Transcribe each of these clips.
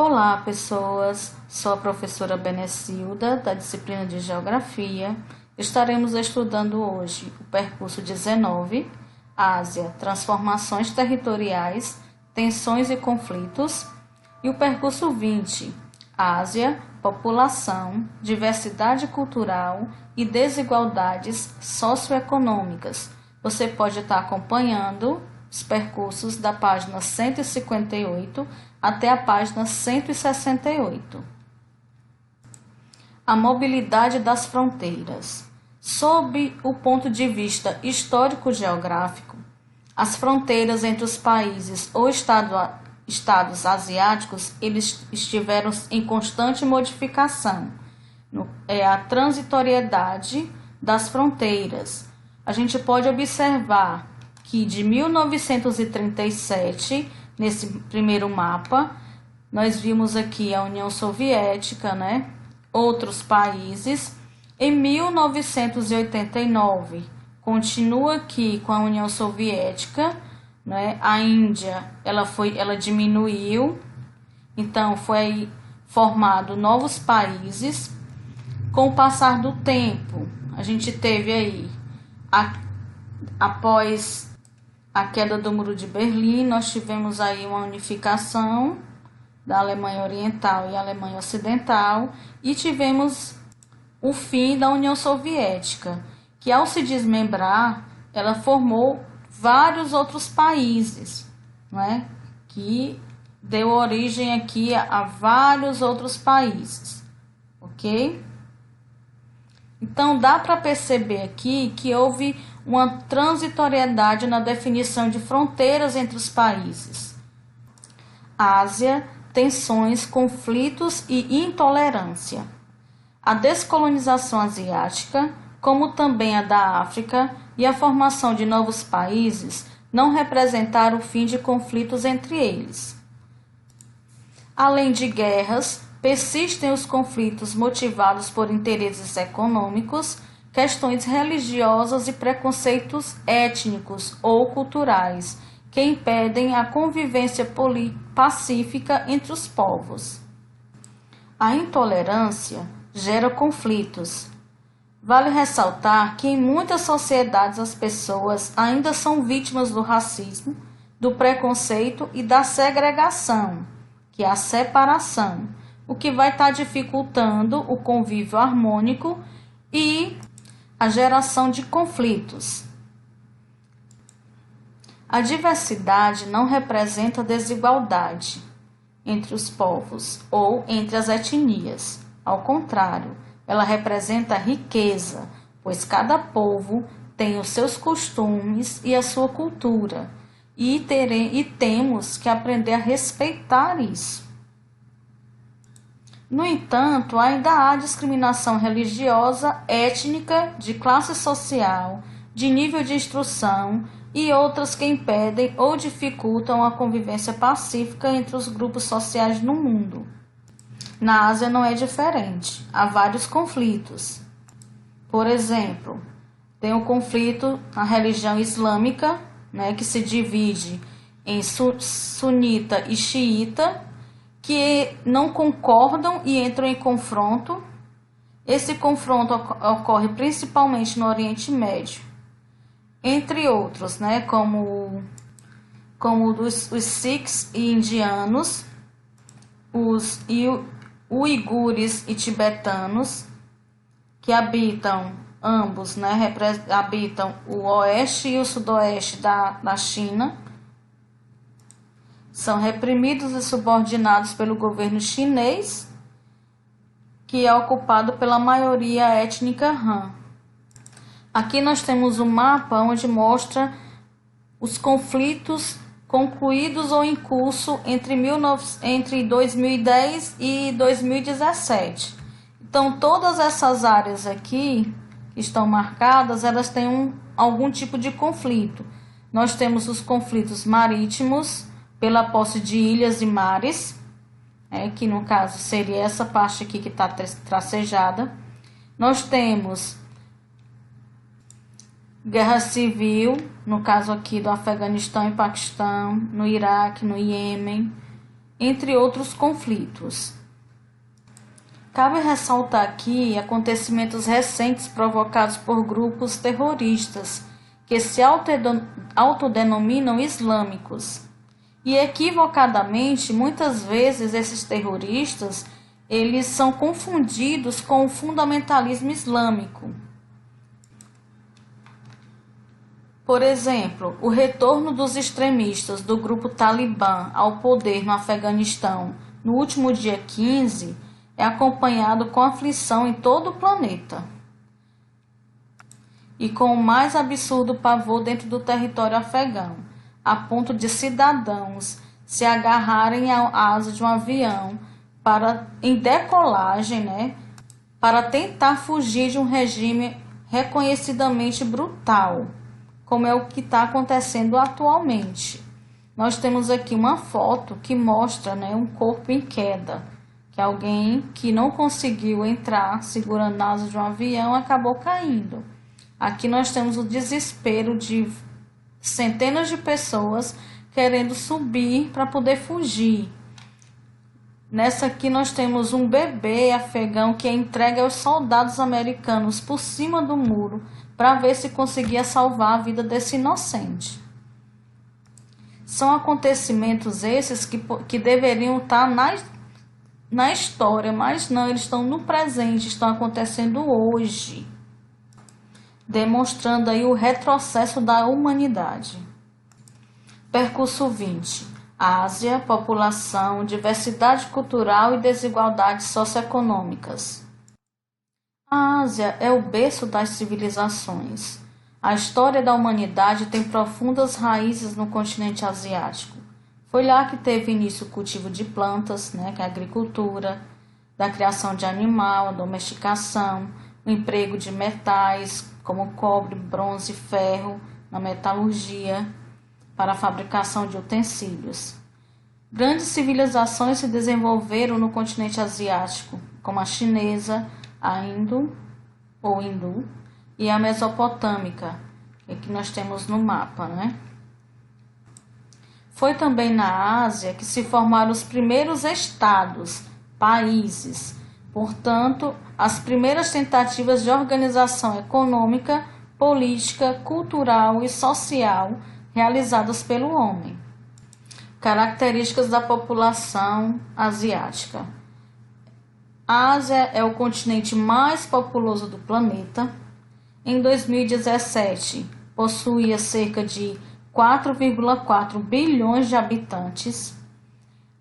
Olá, pessoas! Sou a professora Benecilda, da disciplina de Geografia. Estaremos estudando hoje o percurso 19, Ásia, Transformações Territoriais, Tensões e Conflitos, e o percurso 20, Ásia, População, Diversidade Cultural e Desigualdades Socioeconômicas. Você pode estar acompanhando os percursos da página 158 até a página 168. A mobilidade das fronteiras. Sob o ponto de vista histórico-geográfico, as fronteiras entre os países ou estados asiáticos eles estiveram em constante modificação. É a transitoriedade das fronteiras. A gente pode observar que de 1937, nesse primeiro mapa, nós vimos aqui a União Soviética, outros países. Em 1989, continua aqui com a União Soviética, A Índia, ela diminuiu, então foi formado novos países. Com o passar do tempo, a gente teve aí, após a queda do Muro de Berlim, nós tivemos aí uma unificação da Alemanha Oriental e Alemanha Ocidental e tivemos o fim da União Soviética, que ao se desmembrar, ela formou vários outros países, que deu origem aqui a vários outros países, ok? Então, dá para perceber aqui que houve uma transitoriedade na definição de fronteiras entre os países. Ásia, tensões, conflitos e intolerância. A descolonização asiática, como também a da África, e a formação de novos países não representaram o fim de conflitos entre eles. Além de guerras, persistem os conflitos motivados por interesses econômicos, questões religiosas e preconceitos étnicos ou culturais que impedem a convivência pacífica entre os povos. A intolerância gera conflitos. Vale ressaltar que em muitas sociedades as pessoas ainda são vítimas do racismo, do preconceito e da segregação, que é a separação, o que vai estar dificultando o convívio harmônico e a geração de conflitos. A diversidade não representa desigualdade entre os povos ou entre as etnias. Ao contrário, ela representa riqueza, pois cada povo tem os seus costumes e a sua cultura, e temos que aprender a respeitar isso. No entanto, ainda há discriminação religiosa, étnica, de classe social, de nível de instrução e outras que impedem ou dificultam a convivência pacífica entre os grupos sociais no mundo. Na Ásia não é diferente, há vários conflitos. Por exemplo, tem o conflito na religião islâmica, que se divide em sunita e xiita, que não concordam e entram em confronto. Esse confronto ocorre principalmente no Oriente Médio, entre outros, como os sikhs e indianos, os uigures e tibetanos, que habitam ambos, habitam o oeste e o sudoeste da China. São reprimidos e subordinados pelo governo chinês, que é ocupado pela maioria étnica Han. Aqui nós temos um mapa onde mostra os conflitos concluídos ou em curso entre 2010 e 2017. Então, todas essas áreas aqui que estão marcadas, elas têm algum tipo de conflito. Nós temos os conflitos marítimos, pela posse de ilhas e mares, que no caso seria essa parte aqui que está tracejada. Nós temos guerra civil, no caso aqui do Afeganistão e Paquistão, no Iraque, no Iêmen. entre outros conflitos. Cabe ressaltar aqui acontecimentos recentes provocados por grupos terroristas que se autodenominam islâmicos. E equivocadamente, muitas vezes esses terroristas, eles são confundidos com o fundamentalismo islâmico. Por exemplo, o retorno dos extremistas do grupo Talibã ao poder no Afeganistão no último dia 15 é acompanhado com aflição em todo o planeta e com o mais absurdo pavor dentro do território afegão, a ponto de cidadãos se agarrarem à asa de um avião em decolagem, para tentar fugir de um regime reconhecidamente brutal, como é o que está acontecendo atualmente. Nós temos aqui uma foto que mostra um corpo em queda, que alguém que não conseguiu entrar segurando a asa de um avião acabou caindo. Aqui nós temos o desespero de centenas de pessoas querendo subir para poder fugir. Nessa aqui nós temos um bebê afegão que é entregue aos soldados americanos por cima do muro para ver se conseguia salvar a vida desse inocente. São acontecimentos esses que deveriam estar na história, mas não, eles estão no presente, estão acontecendo hoje, demonstrando aí o retrocesso da humanidade. Percurso 20. Ásia, população, diversidade cultural e desigualdades socioeconômicas. A Ásia é o berço das civilizações. A história da humanidade tem profundas raízes no continente asiático. Foi lá que teve início o cultivo de plantas, que é a agricultura, da criação de animal, a domesticação, o emprego de metais como cobre, bronze e ferro na metalurgia, para a fabricação de utensílios. Grandes civilizações se desenvolveram no continente asiático, como a chinesa, a hindu e a mesopotâmica, que nós temos no mapa, Foi também na Ásia que se formaram os primeiros estados, países, portanto, as primeiras tentativas de organização econômica, política, cultural e social realizadas pelo homem. Características da população asiática. A Ásia é o continente mais populoso do planeta. Em 2017, possuía cerca de 4,4 bilhões de habitantes.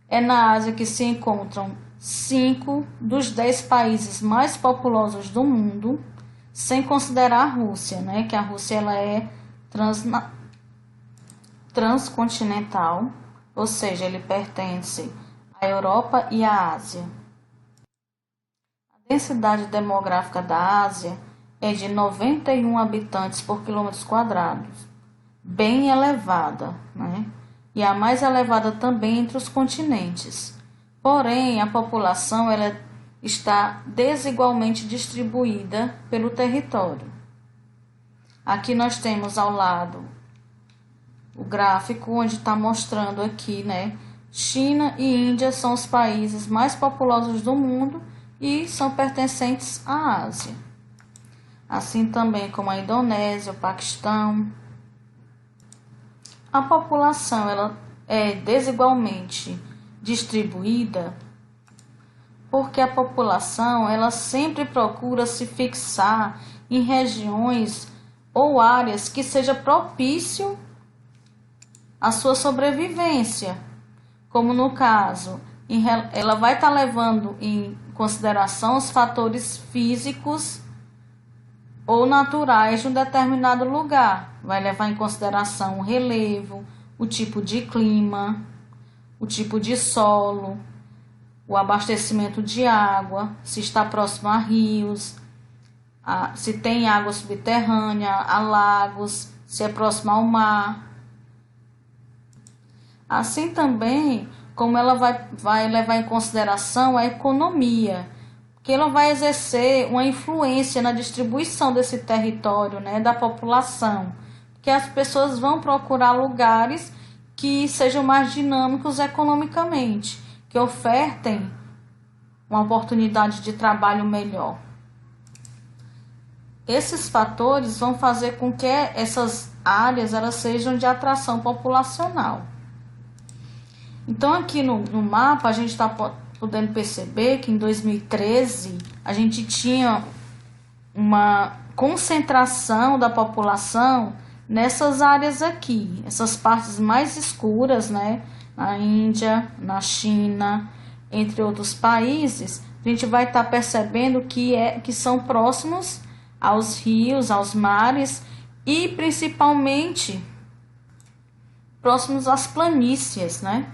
É na Ásia que se encontram 5 dos 10 países mais populosos do mundo, sem considerar a Rússia, que a Rússia ela é transcontinental, ou seja, ele pertence à Europa e à Ásia. A densidade demográfica da Ásia é de 91 habitantes por quilômetros quadrados, bem elevada, e a mais elevada também entre os continentes. Porém, a população ela está desigualmente distribuída pelo território. Aqui nós temos ao lado o gráfico onde está mostrando aqui, China e Índia são os países mais populosos do mundo e são pertencentes à Ásia. Assim também como a Indonésia, o Paquistão. A população ela é desigualmente distribuída porque a população ela sempre procura se fixar em regiões ou áreas que seja propício à sua sobrevivência, como no caso, ela vai estar levando em consideração os fatores físicos ou naturais de um determinado lugar, vai levar em consideração o relevo, o tipo de clima, o tipo de solo, o abastecimento de água, se está próximo a rios, se tem água subterrânea, a lagos, se é próximo ao mar. Assim também como ela vai levar em consideração a economia, que ela vai exercer uma influência na distribuição desse território, da população, porque as pessoas vão procurar lugares que sejam mais dinâmicos economicamente. que ofertem uma oportunidade de trabalho melhor. Esses fatores vão fazer com que essas áreas elas sejam de atração populacional. Então, aqui no mapa, a gente está podendo perceber que em 2013 a gente tinha uma concentração da população nessas áreas aqui, essas partes mais escuras, né? Na Índia, na China, entre outros países, a gente vai estar percebendo que são próximos aos rios, aos mares e principalmente próximos às planícies, né?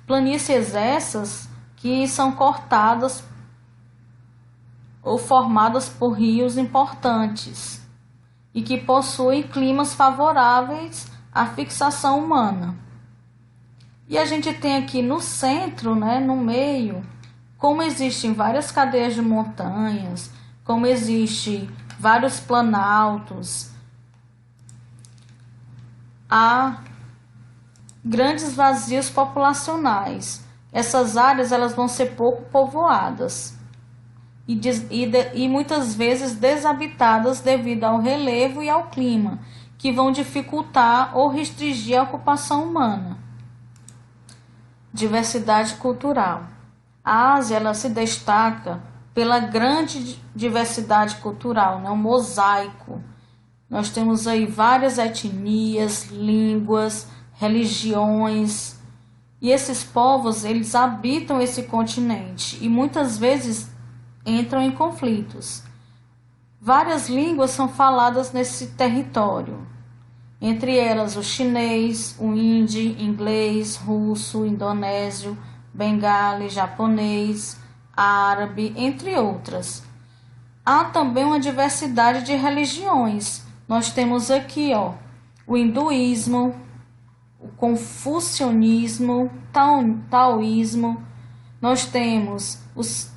Planícies essas que são cortadas ou formadas por rios importantes e que possuem climas favoráveis à fixação humana. E a gente tem aqui no centro, né, no meio, como existem várias cadeias de montanhas, como existem vários planaltos, há grandes vazios populacionais. Essas áreas elas vão ser pouco povoadas e muitas vezes desabitadas devido ao relevo e ao clima, que vão dificultar ou restringir a ocupação humana. Diversidade cultural. A Ásia ela se destaca pela grande diversidade cultural, né? Um mosaico. Nós temos aí várias etnias, línguas, religiões, e esses povos eles habitam esse continente e muitas vezes entram em conflitos. Várias línguas são faladas nesse território, entre elas o chinês, o hindi, inglês, russo, indonésio, bengali, japonês, árabe, entre outras. Há também uma diversidade de religiões. Nós temos aqui, o hinduísmo, o confucionismo, taoísmo. Nós temos os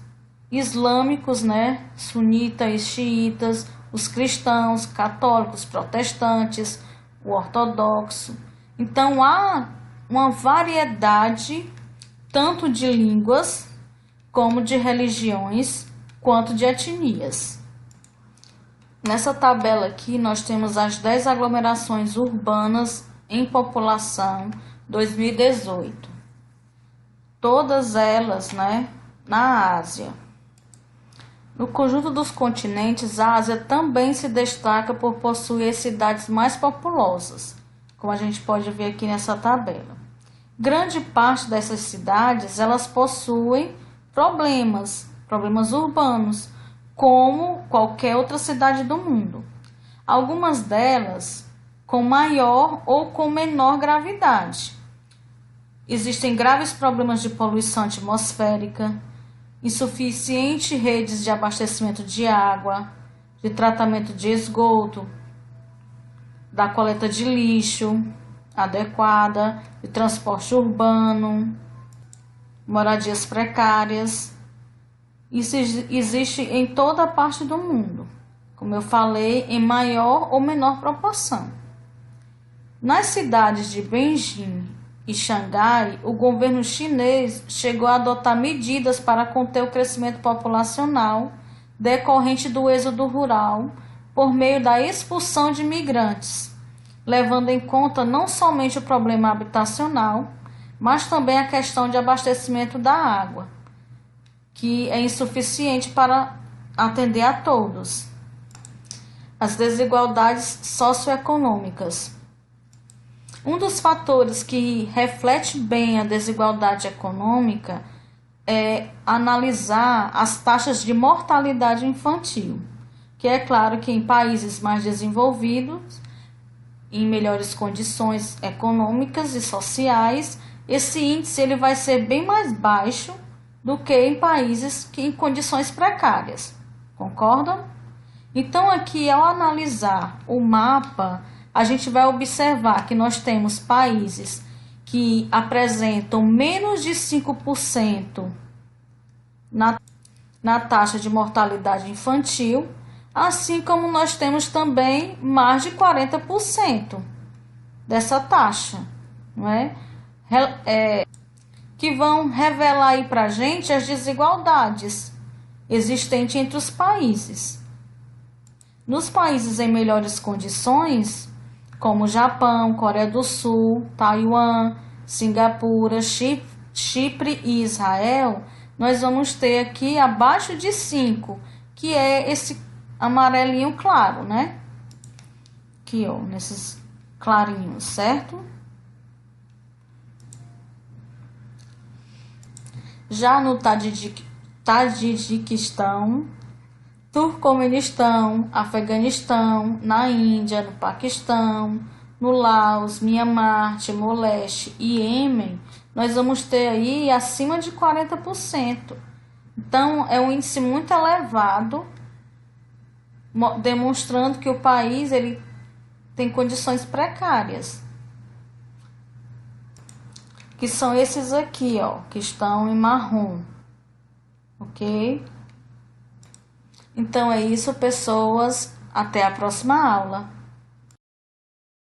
islâmicos, né, sunitas e xiitas, os cristãos, católicos, protestantes, o ortodoxo. Então há uma variedade tanto de línguas como de religiões, quanto de etnias. Nessa tabela aqui nós temos as 10 aglomerações urbanas em população 2018. Todas elas, né, na Ásia. No conjunto dos continentes, a Ásia também se destaca por possuir cidades mais populosas, como a gente pode ver aqui nessa tabela. Grande parte dessas cidades, elas possuem problemas urbanos, como qualquer outra cidade do mundo. Algumas delas com maior ou com menor gravidade. Existem graves problemas de poluição atmosférica, insuficientes redes de abastecimento de água, de tratamento de esgoto, da coleta de lixo adequada, de transporte urbano, moradias precárias. Isso existe em toda parte do mundo, como eu falei, em maior ou menor proporção. Nas cidades de Beijing e Xangai, o governo chinês chegou a adotar medidas para conter o crescimento populacional decorrente do êxodo rural por meio da expulsão de imigrantes, levando em conta não somente o problema habitacional, mas também a questão de abastecimento da água, que é insuficiente para atender a todos. As desigualdades socioeconômicas. Um dos fatores que reflete bem a desigualdade econômica é analisar as taxas de mortalidade infantil, que é claro que em países mais desenvolvidos, em melhores condições econômicas e sociais, esse índice ele vai ser bem mais baixo do que em países que em condições precárias. Concordam? Então, aqui, ao analisar o mapa, a gente vai observar que nós temos países que apresentam menos de 5% na taxa de mortalidade infantil, assim como nós temos também mais de 40% dessa taxa, não é? que vão revelar aí para a gente as desigualdades existentes entre os países. Nos países em melhores condições, como Japão, Coreia do Sul, Taiwan, Singapura, Chipre e Israel, nós vamos ter aqui abaixo de 5, que é esse amarelinho claro, né? Aqui, ó, nesses clarinhos, certo? Já no Tadjiquistão, Turcomenistão, Afeganistão, na Índia, no Paquistão, no Laos, Mianmar, Timor-Leste e Iêmen, nós vamos ter aí acima de 40%. Então, é um índice muito elevado, demonstrando que o país ele tem condições precárias. Que são esses aqui, ó, que estão em marrom, ok? Então é isso, pessoas. Até a próxima aula.